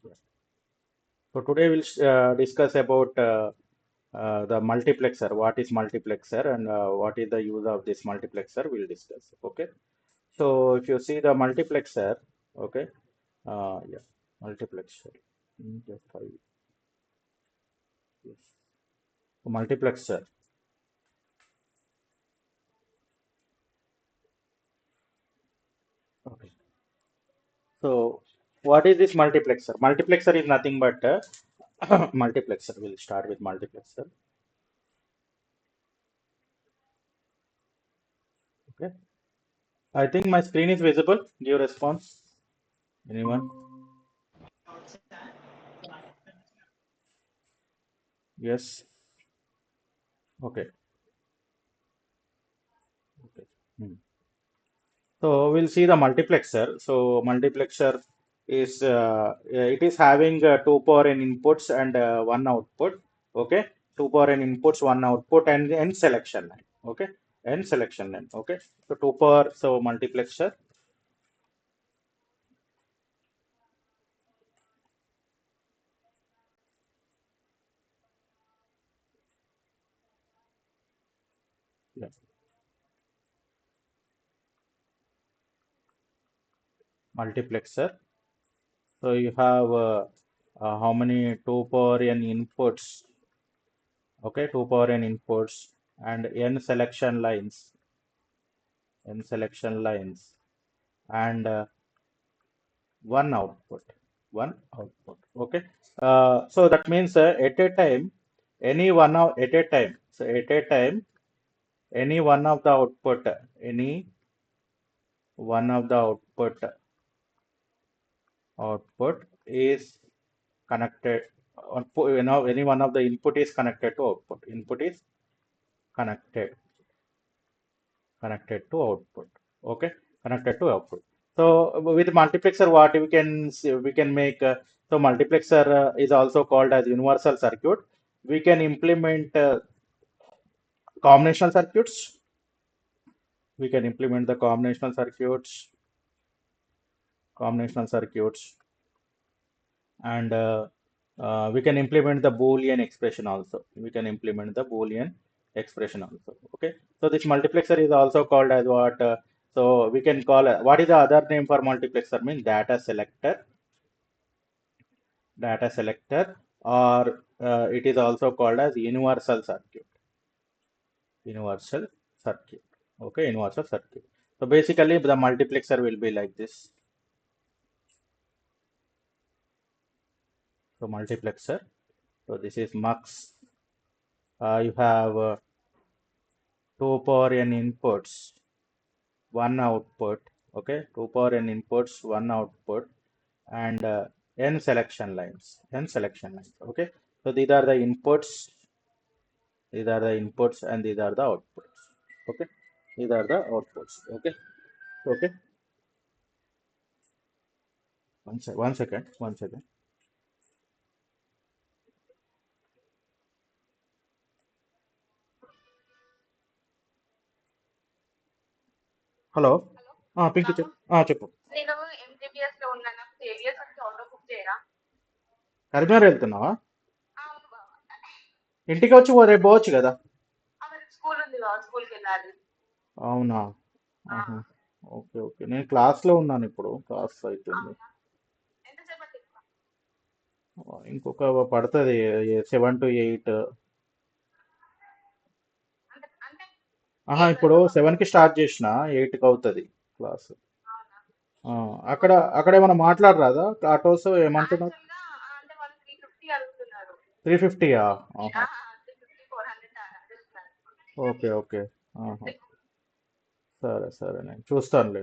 Yeah. So today we'll discuss about the multiplexer. What is multiplexer and what is the use of this multiplexer? We'll discuss. Okay. So if you see the multiplexer, okay, yeah, multiplexer. Just five, yes. Multiplexer. Okay. So what is this multiplexer? Multiplexer is nothing but multiplexer. We'll start with multiplexer. Okay. I think my screen is visible. Give response. Anyone? Yes. Okay. Okay. Hmm. So we'll see the multiplexer. So multiplexer is it is having two power n inputs and one output. Okay, two power n inputs, one output, and n selection line. Okay, n selection line. Okay, so two power. So multiplexer. Yeah. Multiplexer. So you have how many two power n inputs? Okay, two power n inputs and n selection lines, and one output okay. So that means at a time any one of at a time so at a time any one of the output any one of the output is connected any one of the input is connected to output, input is connected connected to output, okay, connected to output. So with multiplexer what we can we can make so multiplexer is also called as universal circuit. We can implement combinational circuits. We can implement the combinational circuits, and we can implement the Boolean expression also. We can implement the Boolean expression also. Okay. So this multiplexer is also called as what? So we can call what is the other name for multiplexer? Means data selector, or it is also called as universal circuit. Universal circuit. Okay, universal circuit. So basically, the multiplexer will be like this. So multiplexer. So this is mux. You have two power n inputs, one output. Okay, two power n inputs, one output, and n selection lines. N selection lines. Okay. So these are the inputs. These are the inputs, and these are the outputs. Okay. These are the outputs. Okay. Okay. One second. One second. Hello pink చెప్పు. కరీంనగర్ వెళ్తున్నావా? ఇంటికి వచ్చి రేపు పోవచ్చు కదా. అవునా? ఆహా. Okay okay, నేను క్లాస్లో ఉన్నాను ఇప్పుడు, క్లాస్ అవుతుంది. ఇంకొక పడుతుంది 7 to 8. ఇప్పుడు 7కి స్టార్ట్ చేసిన 8కి అవుతుంది క్లాస్. అక్కడ అక్కడ ఏమైనా మాట్లాడరాదా ఆటోస్ ఏమంటున్నారు? 350యా? Okay okay. ఆహా. సరే సరే, నేను చూస్తానులే.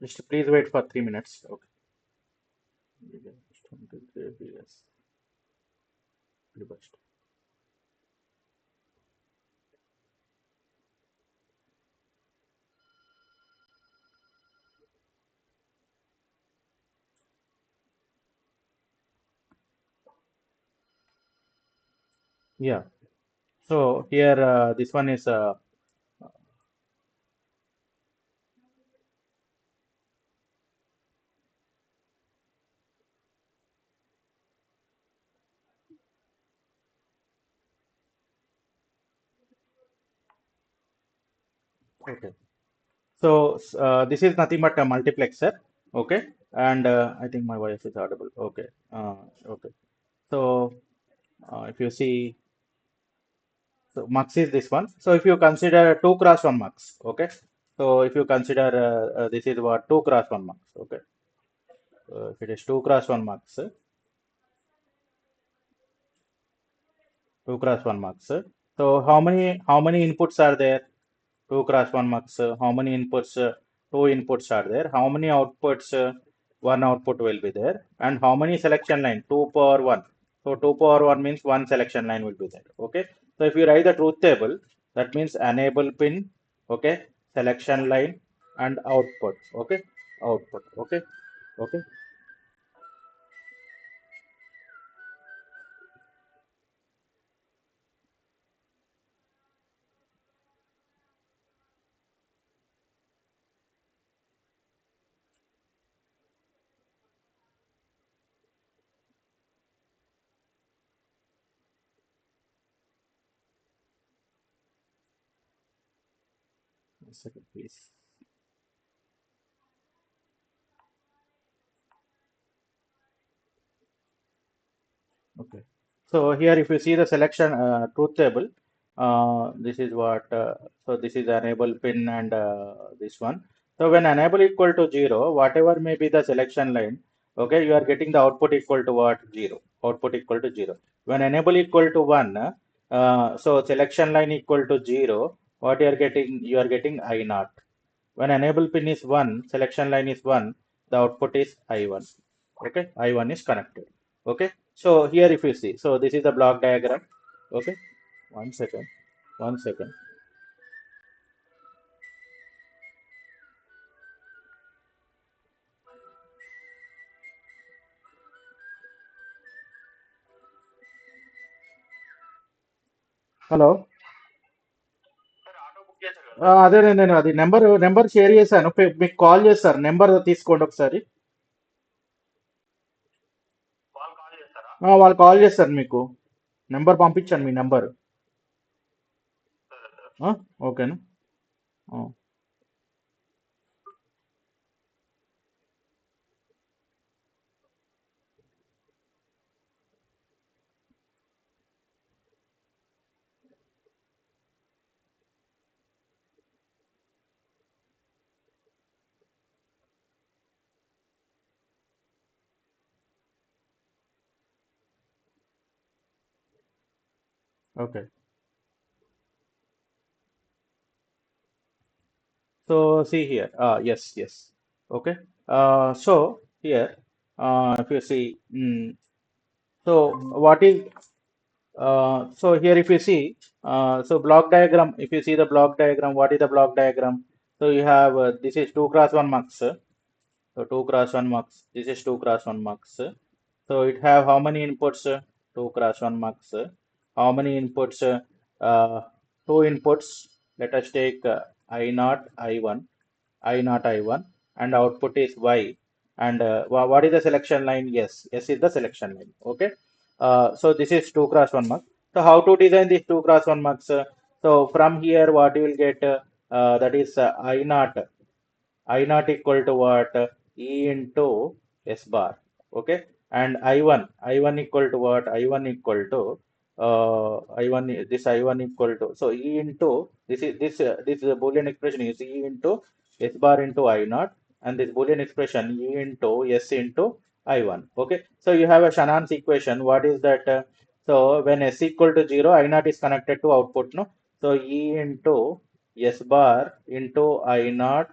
Just please wait for 3 minutes. Okay. Yeah. So here, this one is okay. So this is nothing but a multiplexer. Okay. And I think my voice is audible. Okay. Okay. So if you see, so mux is this one. So if you consider 2 cross 1 mux, okay. So if you consider this is what 2 cross 1 mux, okay. If it is 2 cross 1 mux, 2 cross 1 mux. So how many inputs are there? 2 cross 1 mux. How many inputs? Two inputs are there. How many outputs? One output will be there. And how many selection line? 2 power 1. So 2 power 1 means one selection line will be there. Okay. So if you write the truth table, that means enable pin, okay, selection line and output. Okay. Output. Okay. Okay. One second, please. Okay. So here, if you see the selection truth table, this is what. So this is enable pin and this one. So when enable equal to 0, whatever may be the selection line, okay, you are getting the output equal to what? 0. Output equal to 0. When enable equal to 1, so selection line equal to 0, what you are getting? You are getting I naught. When enable pin is 1, selection line is 1, the output is I1. Okay, I1 is connected. Okay, so here if you see, so this is the block diagram. Okay, one second, one second. Hello అదే నేను అది number share చేశాను మీకు call చేస్తారు number తీసుకోండి ఒకసారి వాళ్ళు call చేస్తారు మీకు నెంబర్ పంపించాను మీ నెంబర్ ఓకేనా okay So see here, yes. Okay. So here, if you see, so what is so here if you see, so block diagram. If you see the block diagram, what is the block diagram? So you have this is 2 cross 1 mux. So 2 cross 1 mux. This is 2 cross 1 mux. So it have how many inputs? 2 cross 1 mux. How many inputs? Uh, two inputs. Let us take I naught I1. I naught I1 and output is Y. And what is the selection line? Yes, S is the selection line. Okay. So this is 2 cross 1 mux. So how to design this 2 cross 1 mux? So from here, what you will get that is I naught equal to what? E into S bar. Okay. And I1 equal to what? I1 equal to I1 equal to, so E into this is a Boolean expression is E into S bar into I naught, and this Boolean expression E into S into I1. Okay. So you have a Shannon's equation. What is that? So when S equal to 0, I naught is connected to output. No. So E into S bar into I naught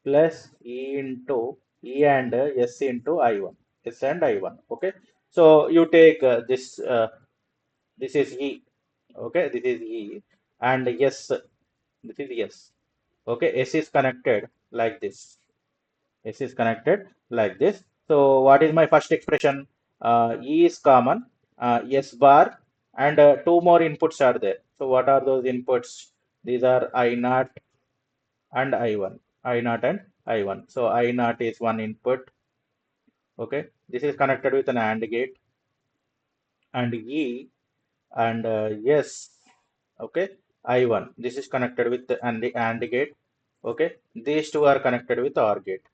plus E into E and S into I1, S and I1. Okay, so you take this is E. Okay, this is E and S. This is S. Okay, S is connected like this. S is connected like this. So what is my first expression? E is common, S bar, and two more inputs are there. So what are those inputs? These are I naught and I1. I naught and I1. So I naught is one input. Okay, this is connected with an AND gate, and E and S. Okay, I1. This is connected with the AND gate. Okay, these two are connected with OR gate.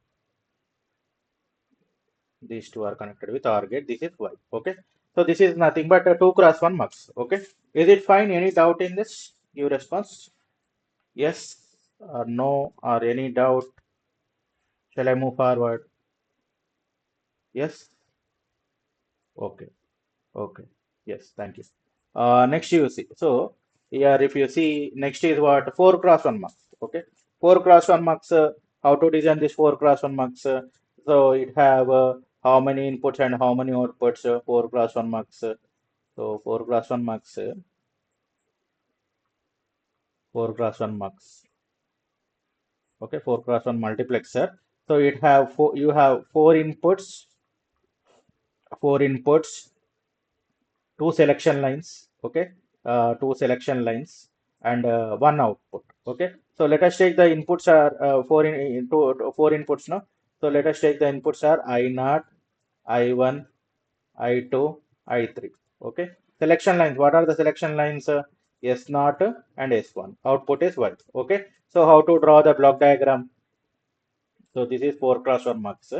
These two are connected with OR gate. This is Y. Okay. So this is nothing but a 2 cross 1 mux. Okay. Is it fine? Any doubt in this? Your response? Yes or no or any doubt? Shall I move forward? Yes? Okay. Okay. Yes. Thank you. Next you see. So here if you see next is what? 4 cross 1 mux. Okay. 4 cross 1 mux. How to design this 4 cross 1 mux? So it have how many inputs and how many outputs? 4 cross 1 mux. So 4 class 1 mux, 4 class 1 mux. Okay, 4 class 1 multiplexer. So it have four, you have four inputs, two selection lines. Okay, two selection lines and one output. Okay, so let us take the inputs are four inputs now. So let us take the inputs are I naught, I1, I2, I3. Okay. Selection lines. What are the selection lines? S0 and S1. Output is Y. Okay. So how to draw the block diagram? So this is 4 cross 1 mux.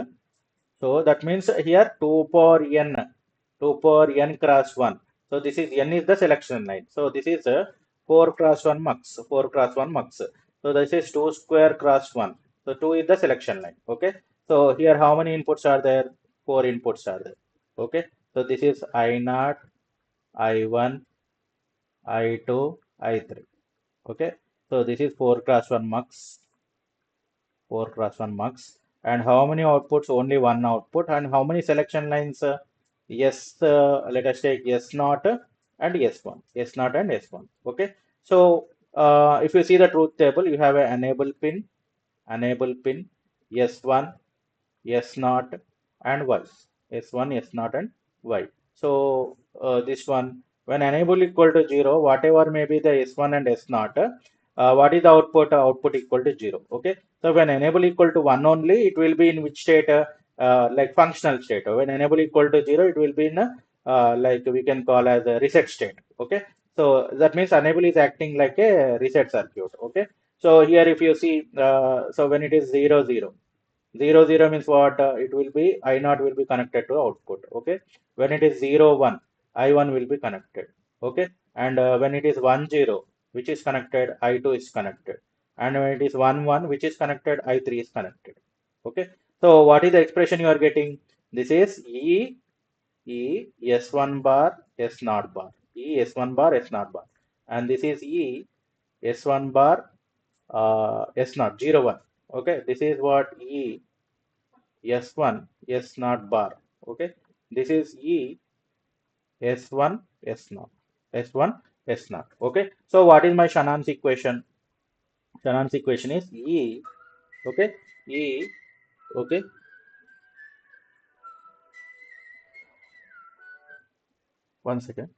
So that means here 2 power n, 2 power n cross 1. So this is n is the selection line. So this is 4 cross 1 mux, 4 cross 1 mux. So this is 2 square cross 1. So 2 is the selection line. Okay. So here how many inputs are there? 4 inputs are there. Okay. So this is I naught, I1, I2, I3. Okay. So this is 4 cross 1 mux. 4 cross 1 mux. And how many outputs? Only one output. And how many selection lines? Yes, let us take S naught and S1. S naught and S1. Okay. So if you see the truth table, you have an enable pin, S1, S naught, and Y. S1, S naught, and Y. So this one, when enable equal to 0, whatever may be the S1 and S naught, what is the output? Output equal to 0. Okay. So when enable equal to 1 only, it will be in which state? Like functional state. When enable equal to 0, it will be in like we can call as a reset state. Okay. So that means enable is acting like a reset circuit. Okay. So here if you see, so when it is 0, 0. 0 0 means what? It will be I naught will be connected to output. Okay. When it is 0 1, I1 will be connected. Okay. And when it is 1 0, which is connected, I2 is connected. And when it is 1 1, which is connected, I3 is connected. Okay. So what is the expression you are getting? This is S1 bar S naught bar. S1 bar S naught bar. And this is S1 bar S naught 0 1. Okay. This is what S1 S naught bar. Okay, this is S1 S naught, S1 S naught. Okay, so what is my Shannon's equation? Shannon's equation is Okay, E. Okay, one second.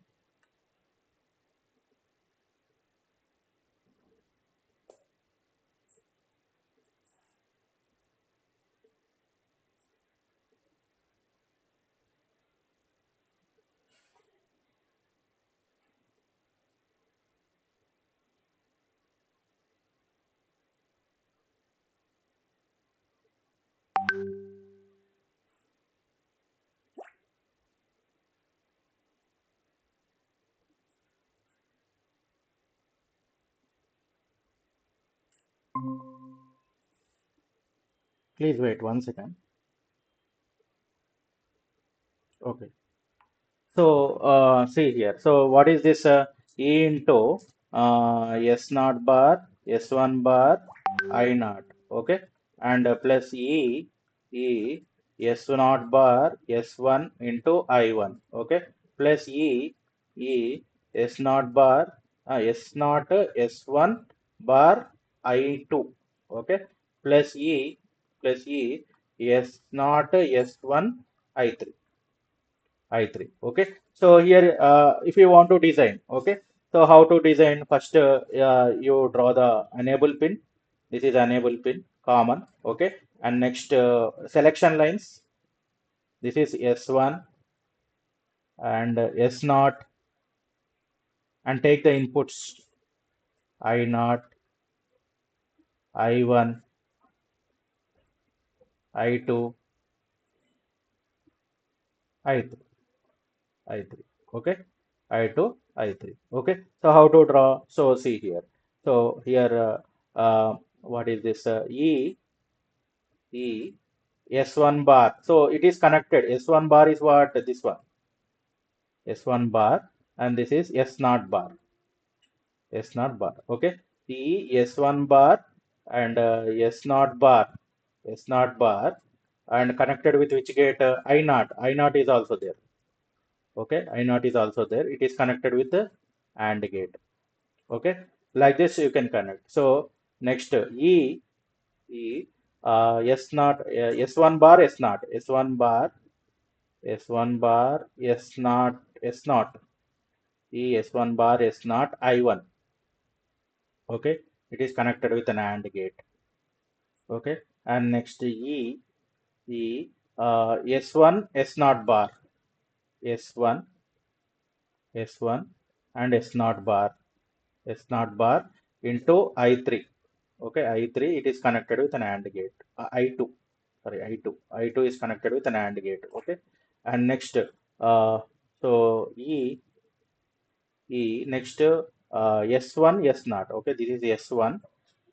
Please wait one second. Okay. So see here. So what is this? E into S naught bar S1 bar I naught. Okay, and plus S naught bar S1 into I1. Okay, plus E S naught bar S naught S1 bar I2. Okay, plus E S naught S1 I3. I3. Okay. So here, if you want to design, okay. So how to design? First, you draw the enable pin. This is enable pin, common. Okay. And next, selection lines. This is S1 and S naught, and take the inputs I naught, I1, I2, I3, I3. Okay. I2, I3. Okay. So how to draw? So see here. So here, what is this? E S1 bar. So it is connected. S1 bar is what? This one. S1 bar. And this is S naught bar. S naught bar. Okay. E S1 bar and S naught bar. S naught bar. And connected with which gate? I naught. I naught is also there. Okay. I naught is also there. It is connected with the AND gate. Okay. Like this you can connect. So next E S naught S1 bar S naught S1 bar S1 bar S naught S naught E S1 bar S naught I1. Okay, it is connected with an AND gate. Okay, and next E S1 S naught bar S1 S1 and S naught bar into I3. Okay, I3 it is connected with an AND gate. I2, sorry, I2 is connected with an AND gate. Okay, and next so next S1 S naught. Okay, this is S1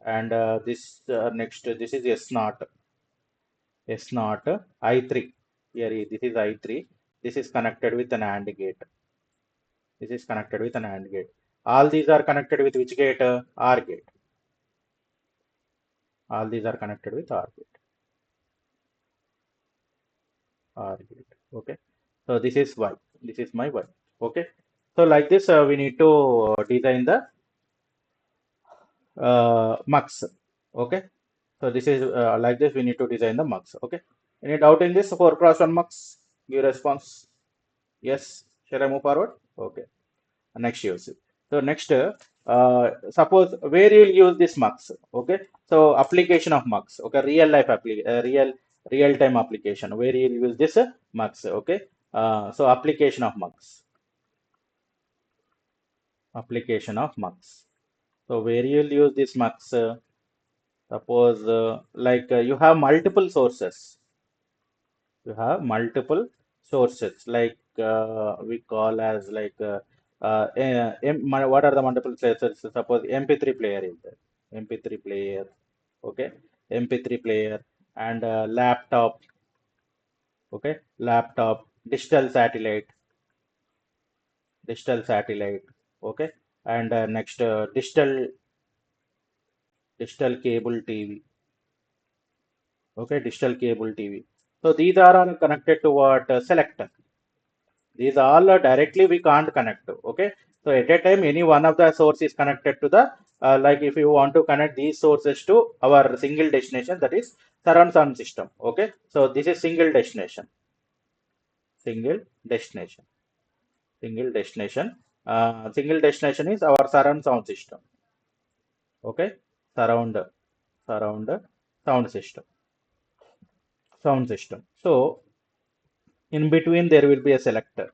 and this next this is S naught I3. Here this is I3. This is connected with an AND gate. This is connected with an AND gate. All these are connected with which gate? OR gate. All these are connected with OR gate. OR gate. Okay. So this is Y. This is my Y. Okay. So like this, we need to design the mux. Okay. So this is like this. We need to design the mux. Okay. Any doubt in this 4x1 mux? Give response. Yes. Shall I move forward? Okay. Next use. So next, suppose where you will use this mux. Okay. So application of mux. Okay. Real life real time application where you will use this mux. Okay. So application of mux. Application of mux. So where you will use this mux. Suppose like you have multiple sources. You have multiple sources like we call as like what are the multiple sources? Suppose MP3 player is there. MP3 player. Okay. MP3 player and laptop. Okay. Laptop. Digital satellite. Okay. And next digital cable TV. Okay, digital cable TV. So these are all connected to what selector. These all directly we can't connect to. Okay, so at a time any one of the source is connected to the like if you want to connect these sources to our single destination, that is surround sound system. Okay, so this is single destination, single destination. Single destination is our surround sound system. Okay, surround sound system, sound system. So in between there will be a selector.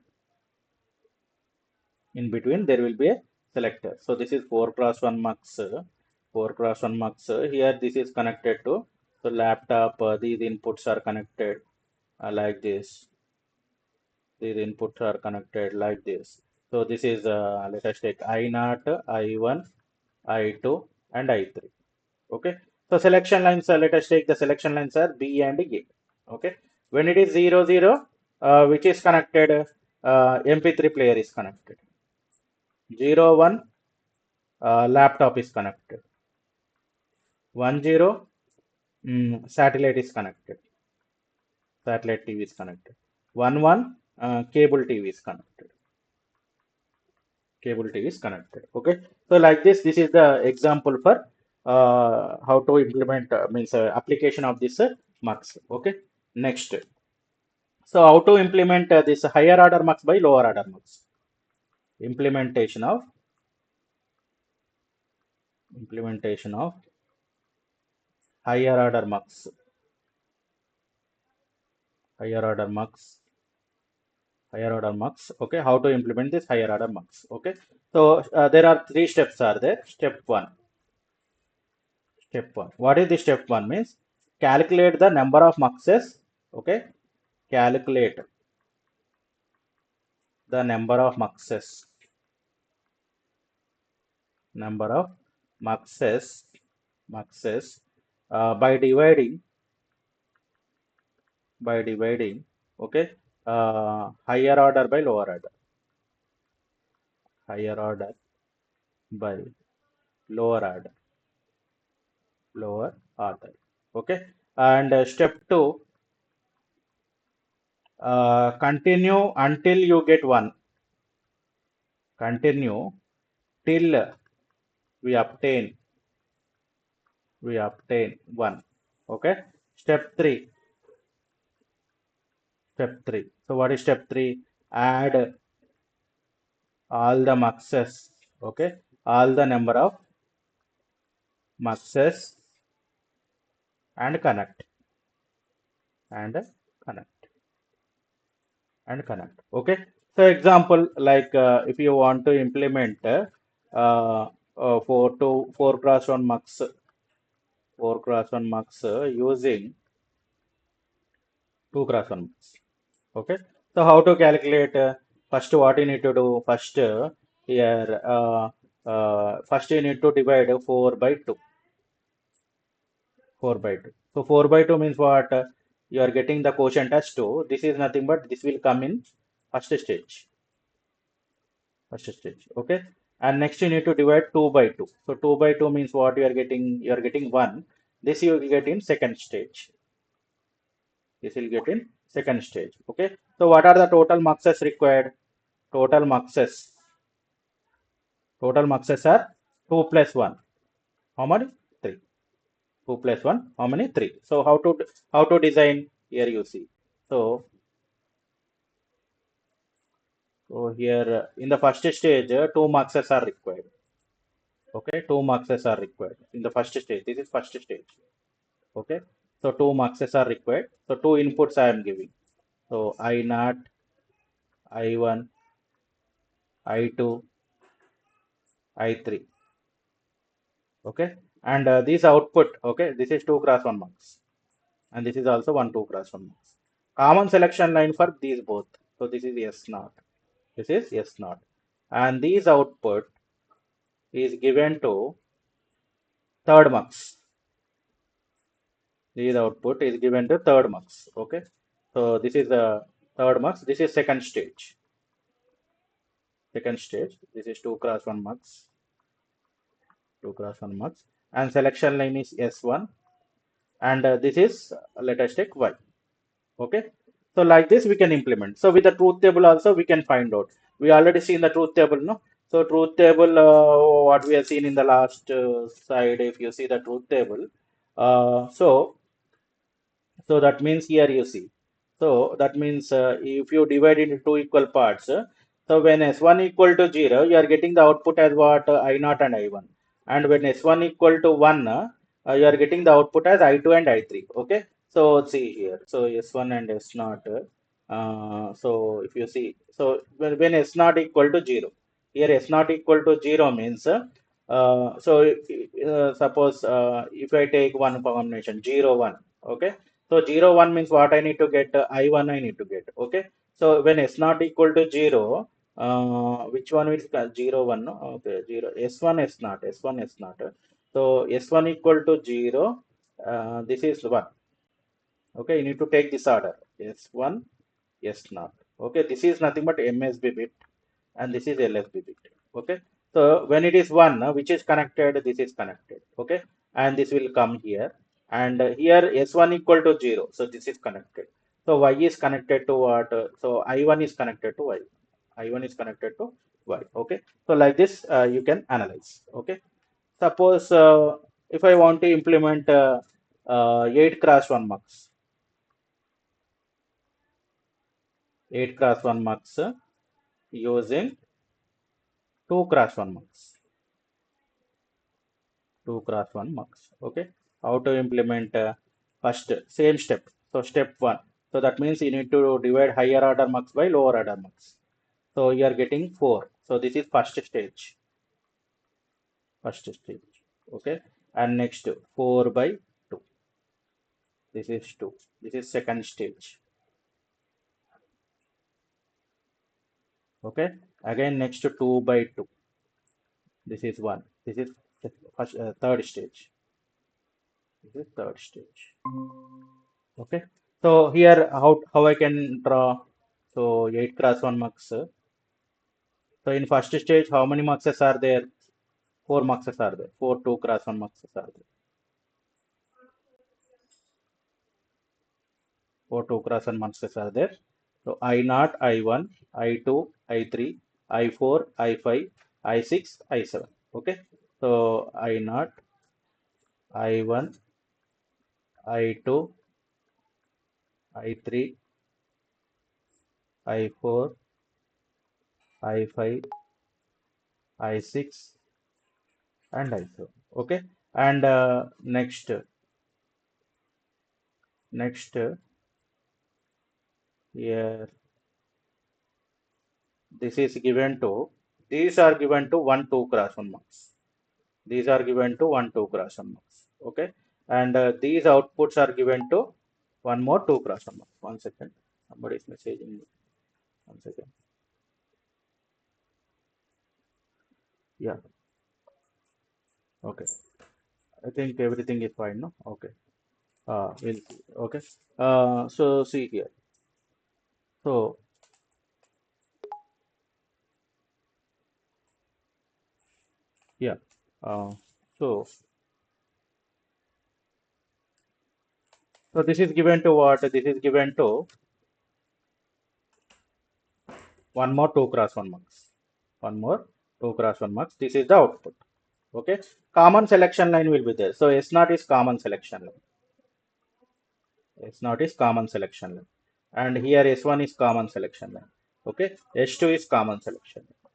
In between there will be a selector. So this is 4x1 mux. 4x1 mux. Here this is connected to so laptop. These inputs are connected like this. These inputs are connected like this. So this is let us take I naught, I1, I2, and I3. Okay. So selection lines. Let us take the selection lines are B and A. Okay. When it is 0, 0, which is connected, MP3 player is connected. 0, 1, laptop is connected. 1, 0, Satellite is connected. Satellite TV is connected. Cable TV is connected. Cable TV is connected. Okay. So like this is the example for how to implement means application of this mux. Okay. Next. So how to implement this higher order mux by lower order mux? Implementation of higher order mux. Higher order mux. Higher order mux. Okay. How to implement this higher order mux? Okay. So there are three steps are there. Step one. Step one. What is the step one means? Calculate the number of muxes. Okay. Calculate the number of muxes by dividing okay higher order by higher order by lower order okay. And step two, continue until you get one. Continue till we obtain one. Okay. Step 3. So what is step 3? Add all the muxes. Okay. All the number of muxes and and connect connect. Okay. So example like if you want to implement 4 cross 1 mux using 2 cross 1 mux. Okay. So how to calculate? First, what you need to do? First, here, first you need to divide 4 by 2. 4 by 2. So 4 by 2 means what? You are getting the quotient as 2. This is nothing but this will come in first stage. First stage. Okay. And next you need to divide 2 by 2. So 2 by 2 means what you are getting? You are getting 1. This you will get in second stage. This will get in second stage. Okay. So what are the total muxes required? Total muxes. Total muxes are 2 plus 1. How many? 3. 2 plus 1. How many? 3. So how to design? Here you see. So here in the first stage, 2 muxes are required. Okay, 2 muxes are required in the first stage. This is first stage. Okay, so 2 muxes are required. So 2 inputs I am giving. So I naught, I1, I2, I3. Okay, and this output. Okay, this is 2 cross 1 mux. And this is also 1 2 cross 1 mux. Common selection line for these both. So this is S naught. This is S naught. And these output is given to third mux. These output is given to third mux. Okay. So this is the third mux. This is second stage. Second stage. This is 2 cross 1 mux. 2 cross 1 mux. And selection line is S1. And this is let us take Y. Okay. So like this we can implement. So with the truth table also we can find out. We already seen the truth table, no? So truth table, what we have seen in the last slide, if you see the truth table. So that means here you see. So that means if you divide into two equal parts, so when S1 equal to 0, you are getting the output as what? I0 and I1. And when S1 equal to 1, you are getting the output as I2 and I3. Okay. So see here. So S1 and S0. So if you see, so when S0 equal to 0, here S0 equal to 0 means, suppose if I take one combination 0 1. Okay. So 0 1 means what I need to get? I1 I need to get. Okay. So when S not equal to 0, which one is 0 1? No? Okay. 0. S1 S not. S1 S not. So S1 equal to 0. This is 1. Okay. You need to take this order. S1 S not. Okay. This is nothing but MSB bit and this is LSB bit. Okay. So when it is 1, which is connected, this is connected. Okay. And this will come here. and here S1 equal to 0. So this is connected. So Y is connected to what? So I1 is connected to Y. I1 is connected to Y. Okay. So like this, you can analyze. Okay. Suppose if I want to implement 8 cross 1 mux, 8 cross 1 mux using 2 cross 1 mux, 2 cross 1 mux. Okay. How to implement first same step. So step 1. So that means you need to divide higher order mux by lower order mux. So you are getting 4. So this is first stage. First stage. Okay. And next 4 by 2. This is 2. This is second stage. Okay. Again next 2 by 2. This is 1. This is first, third stage. This is third stage. Okay. So here how I can draw. So 8 cross 1 mux. So in first stage, how many muxes are there? 4 muxes are there. 4 2 cross 1 muxes are there. 4 2 cross 1 muxes are there. So I0, I1, I2, I3, I4, I5, I6, I7. Okay. So I0, I1, I2, I3, I4, I5, I6, and I7. Okay. And next here this is given to, these are given to 1 2 cross 1 marks. These are given to 1 2 cross 1 marks. Okay. And these outputs are given to one more 2 cross 1 marks. 1 second. Somebody is messaging me. 1 second. Yeah. Okay. I think everything is fine. No. Okay. We'll see. Okay. So see here. So yeah. Uh, so so this is given to what? This is given to one more 2 cross 1 marks. One more 2 cross 1 marks. This is the output. Okay. Common selection line will be there. So S0 is common selection line. S0 is common selection line. And here S1 is common selection line. Okay. S2 is common selection line.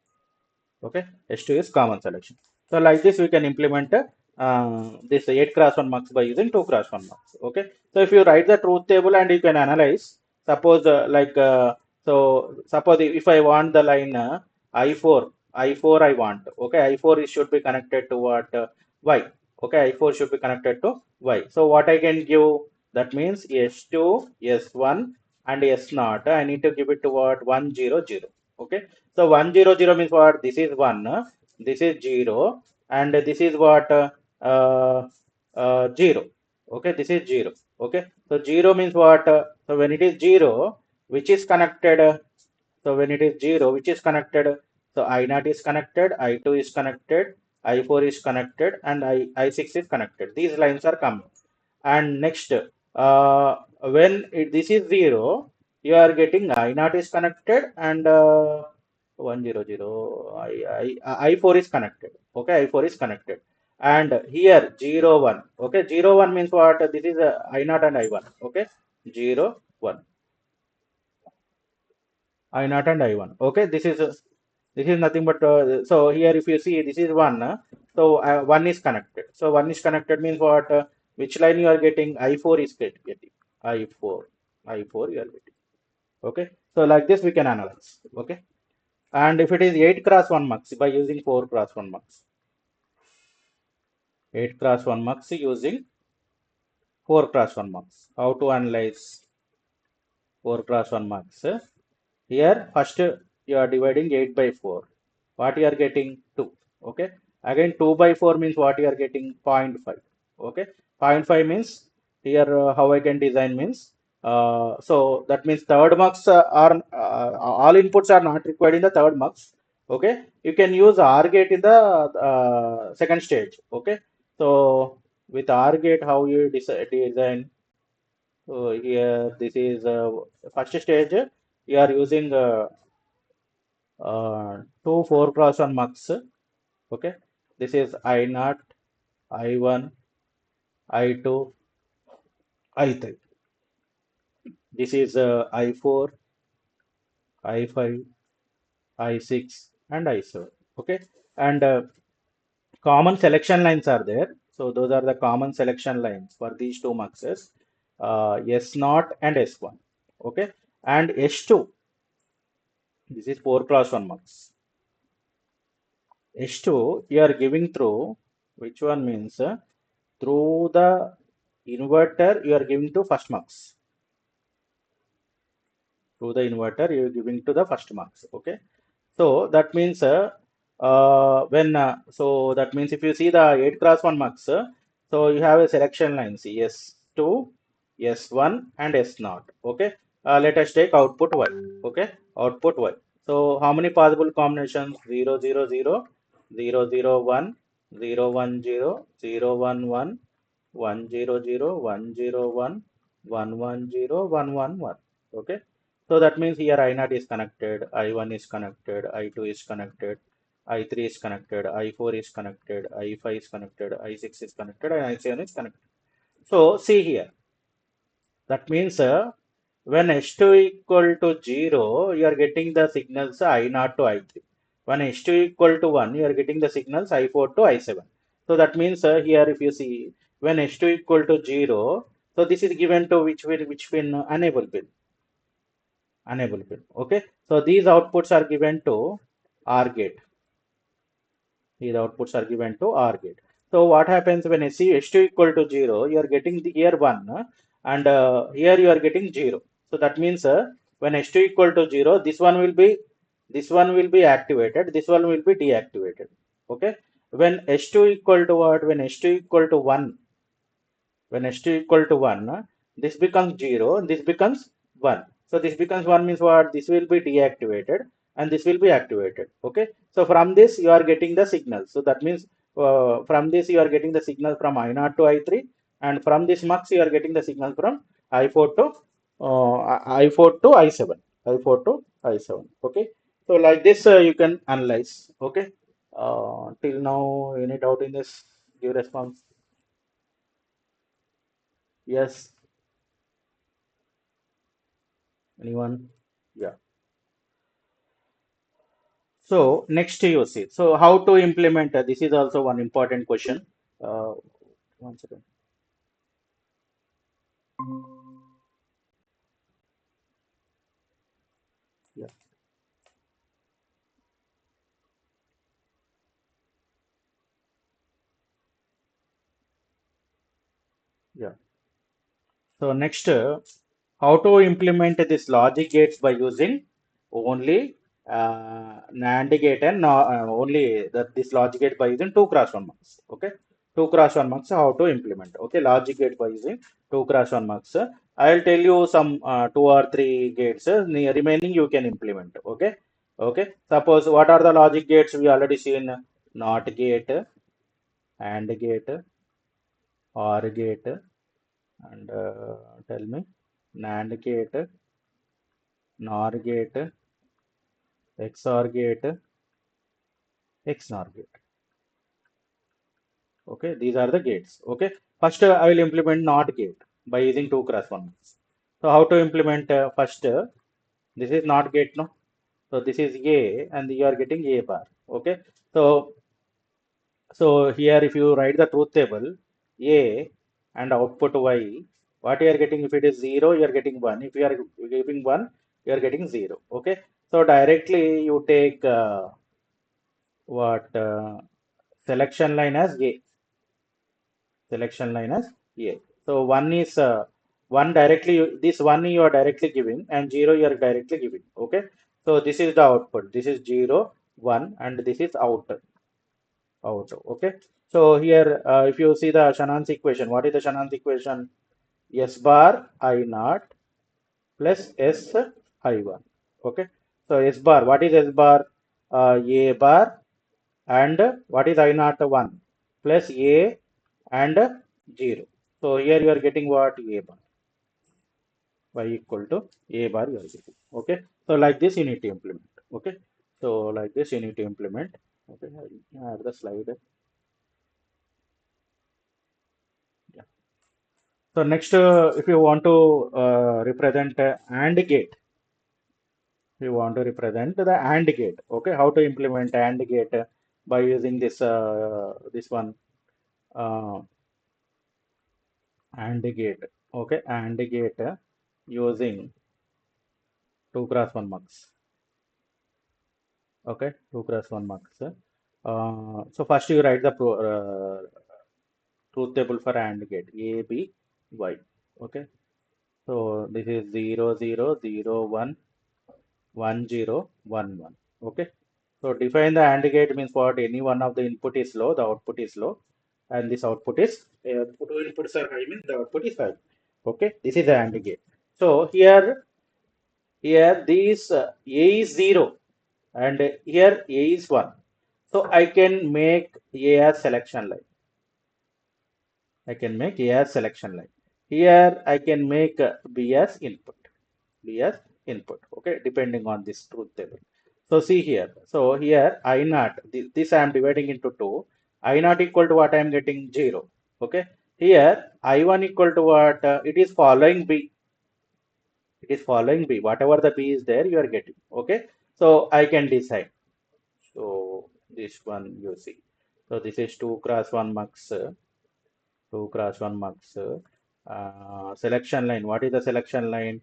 Okay. S2 is common selection. So like this we can implement this 8 cross 1 mux by using 2 cross 1 mux. Okay. So if you write the truth table and you can analyze, suppose so suppose if I want the line I4 I want. Okay. I4 is should be connected to what? Y. Okay. I4 should be connected to Y. So what I can give, that means S2, S1 and S0. I need to give it to what? 1 0 0. Okay. So 1 0 0 means what? This is 1, this is 0, and this is what? 0. Okay, this is 0. Okay, so 0 means what? So when it is 0, which is connected? So when it is 0, which is connected? So I0 is connected, I2 is connected, I4 is connected, and I6 is connected. These lines are coming. And next, this is 0, you are getting I0 is connected, and 100 I4 is connected. Okay, I4 is connected. And here 0 1. Okay, 0 1 means what? This is I0 and I1. Okay, 0 1. I0 and I1. Okay, this is nothing but so here if you see this is 1. So 1 is connected. So 1 is connected means what? Which line you are getting? I4 is getting. I4. I4 you are getting. Okay. So like this we can analyze. Okay. And if it is 8 cross 1 mux by using 4 cross 1 mux. 8 cross 1 mux using 4 cross 1 mux. How to analyze 4 cross 1 mux? Here, first you are dividing 8 by 4. What you are getting? 2. Okay. Again, 2 by 4 means what you are getting? 0.5. Okay. 0.5 means here how I can design means. So that means third mux are all inputs are not required in the third mux. Okay. You can use OR gate in the second stage. Okay. So with OR gate, how you design? So here, this is first stage. You are using two 4x1 mux. Okay, this is I naught, I1, I2, I3. This is I4, I5, I6, and I7. Okay, and common selection lines are there. So those are the common selection lines for these two muxes, S0 and S1. Okay, and S2. This is 4x1 mux. S2 you are giving through which one means through the inverter you are giving to first mux. Through the inverter you are giving to the first mux. Okay. So that means so that means if you see the 8x1 mux, so you have a selection lines S2, S1 and S0. Okay. Let us take output Y. Okay. Output Y. So how many possible combinations? 0, 0, 0, 0, 0, 1, 0, 1, 0, 0, 1, 1, 1, 0, 0, 1, 0, 1, 1, 1, 0, 1, 1, 1. Okay. So that means here I0 is connected, I1 is connected, I2 is connected, I3 is connected, I4 is connected, I5 is connected, I6 is connected, and I7 is connected. So see here, that means when H2 equal to 0, you are getting the signals I0 to I3. When H2 equal to 1, you are getting the signals I4 to I7. So that means here if you see, when H2 equal to 0, so this is given to which pin? Enable pin. Enable pin. Okay, so these outputs are given to OR gate. These outputs are given to OR gate. So what happens when S2 equal to 0, you are getting the here 1 and here you are getting 0. So that means when S2 equal to 0, this one will be activated, this one will be deactivated. Okay, when S2 equal to what? When S2 equal to 1, when h2 equal to 1, this becomes 0, this becomes 1. So this becomes 1 means what? This will be deactivated and this will be activated. Okay, so from this you are getting the signal. So that means from this you are getting the signal from I0 to I3, and from this mux you are getting the signal from I4 to I4 to I7. I4 to I7. Okay, so like this you can analyze. Okay, till now any doubt in this? Give response. Yes. Anyone? Yeah. So next you see. So how to implement? This is also one important question. Uh, One second. Yeah. Yeah. So next, how to implement this logic gates by using only NAND gate and only this logic gate by using 2x1 mux. Okay, 2x1 mux how to implement. Okay, logic gate by using 2x1 mux. I'll tell you some two or three gates. The remaining you can implement. Okay, okay. Suppose what are the logic gates we already seen? NOT gate, AND gate, OR gate, and tell me NAND gate, NOR gate, XOR gate, XNOR gate. Okay, these are the gates. Okay, first I will implement NOT gate by using 2x1. So how to implement? First this is NOT gate, no? So this is A and you are getting A bar. Okay, so here if you write the truth table, A and output Y, what you are getting? If it is 0, you are getting 1. If you are giving 1, you are getting 0. Okay, so directly you take what selection line as A. Selection line as A. So one is one directly, this one you are directly giving and 0 you are directly giving. Okay, so this is the output. This is 0, 1, and this is out. Okay, so here if you see the Shannon's equation, what is the Shannon's equation? S bar I naught plus S I1. Okay, so S bar, what is S bar? A bar, and what is I naught 1 plus A and 0. So here you are getting what? A bar. Y equal to A bar you are getting. Okay. So like this you need to implement. Okay. So like this you need to implement. Okay. I'll add the slide. Yeah. So next, if you want to represent AND gate, you want to represent the AND gate. Okay. How to implement AND gate by using this one AND gate. Okay. AND gate using 2 cross 1 mux. Okay, 2 cross 1 marks. So first you write the truth table for AND gate A, B, Y. Okay, so this is 0, 0, 0, 1, 1, 0, 1, 1. Okay, so define the AND gate means what? Any one of the input is low, the output is low, and this output is two inputs are high means the output is high. Okay, this is the AND gate. So here this A is 0 and here A is 1. So I can make A as selection line. I can make A as selection line. Here I can make B as input. B as input. Okay, depending on this truth table. So see here. So here I naught, this I am dividing into 2. I naught equal to what I am getting? 0. Okay. Here I1 equal to what? It is following B. It is following B. Whatever the B is there, you are getting. Okay. So I can decide. So this one you see. So this is 2 cross 1 mux, 2 cross 1 mux. Selection line. What is the selection line?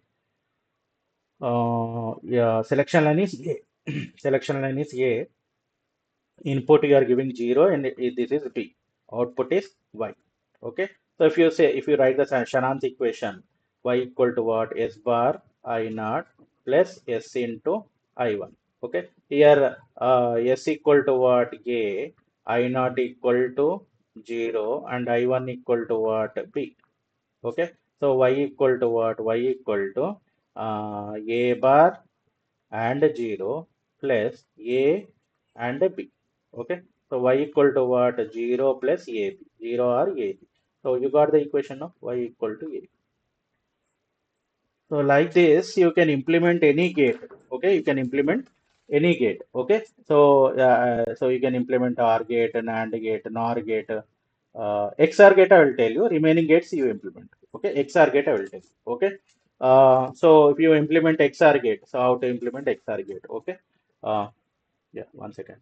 Yeah, selection line is A. Selection line is A. Input you are giving 0 and this is B. Output is Y. Okay. So if you write the Shannon's equation, Y equal to what? S bar I naught plus S into I1. Okay. Here S equal to what? A. I naught equal to 0 and I1 equal to what? B. Okay. So Y equal to what? Y equal to A bar and 0 plus A and B. Okay. So Y equal to what? 0 plus AB. 0 or AB. So you got the equation of Y equal to A. So like this, you can implement any gate. Okay. You can implement any gate. Okay. So you can implement OR gate, NAND gate, NOR gate, XOR gate. I will tell you. Remaining gates you implement. Okay. XOR gate I will tell you. Okay. So if you implement XOR gate, so how to implement XOR gate? Okay. Uh, yeah. One second.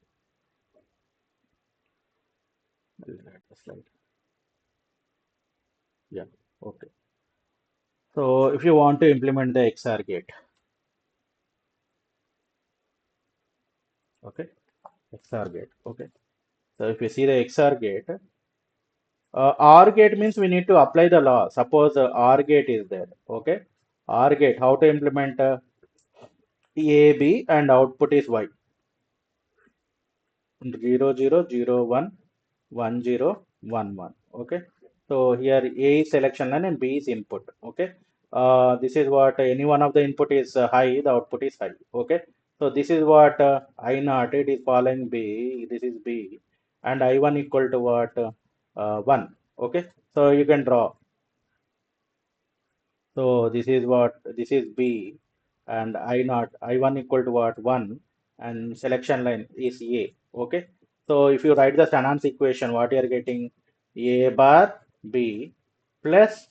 I'll write the slide. Yeah. Okay. So if you want to implement the XOR gate, okay, XOR gate, okay. So if you see the XOR gate, OR gate means we need to apply the law. Suppose OR gate is there, okay. OR gate, how to implement A, B, and output is Y. 0, 0, 0, 1, 1, 0, 1, 1. Okay. So here A is selection line and B is input. Okay. This is what any one of the input is high, the output is high. Okay. So this is what I naught, it is following B, this is B, and I1 equal to what? 1. Okay. So you can draw. So this is B and I naught I1 equal to what? 1 and selection line is A. Okay. So if you write the Shannon's equation, what you are getting? A bar B plus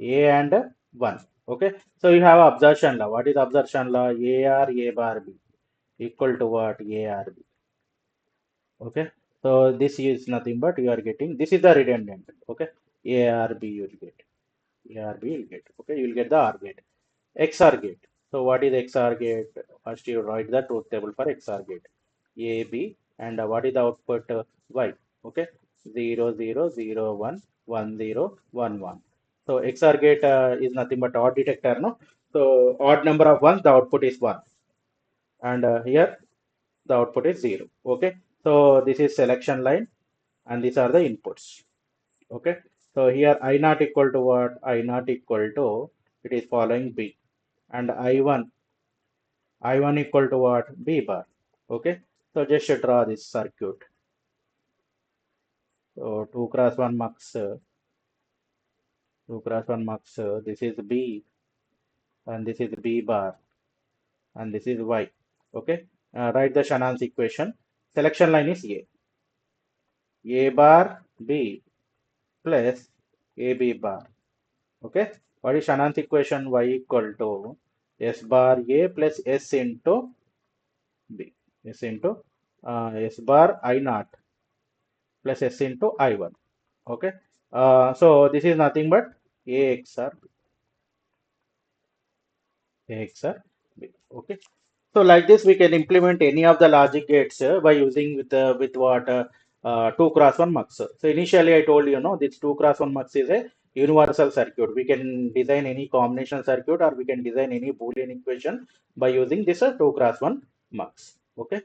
A and 1. Okay. So you have absorption law. What is absorption law? A bar B equal to what? A R B. Okay. So this is nothing but you are getting, this is the redundant. Okay. A R B you will get. A R B you will get. Okay. You will get the OR gate. XOR gate. So what is XOR gate? First you write the truth table for XOR gate. A, B, and what is the output? Y. Okay. 0, 0, 0, 1, 1, 0, 1, 1. So XOR gate is nothing but odd detector, no? So odd number of ones, the output is 1. And here the output is 0. Okay. So this is selection line and these are the inputs. Okay. So here I naught equal to what? I naught equal to, it is following B. And I1 equal to what? B bar. Okay. So just draw this circuit. So 2 cross 1 mux. 2 cross 1 mux. This is B and this is B bar and this is Y. Okay. Write the Shannon's equation. Selection line is A. A bar B plus AB bar. Okay. What is Shannon's equation? Y equal to S bar A plus S into B. S into S bar I naught plus S into I1. Okay. So this is nothing but A XOR A XOR B. Okay. So like this, we can implement any of the logic gates by using with what 2 cross 1 mux. So initially I told you, know, this 2 cross 1 mux is a universal circuit. We can design any combination circuit or we can design any Boolean equation by using this 2 cross 1 mux. Okay.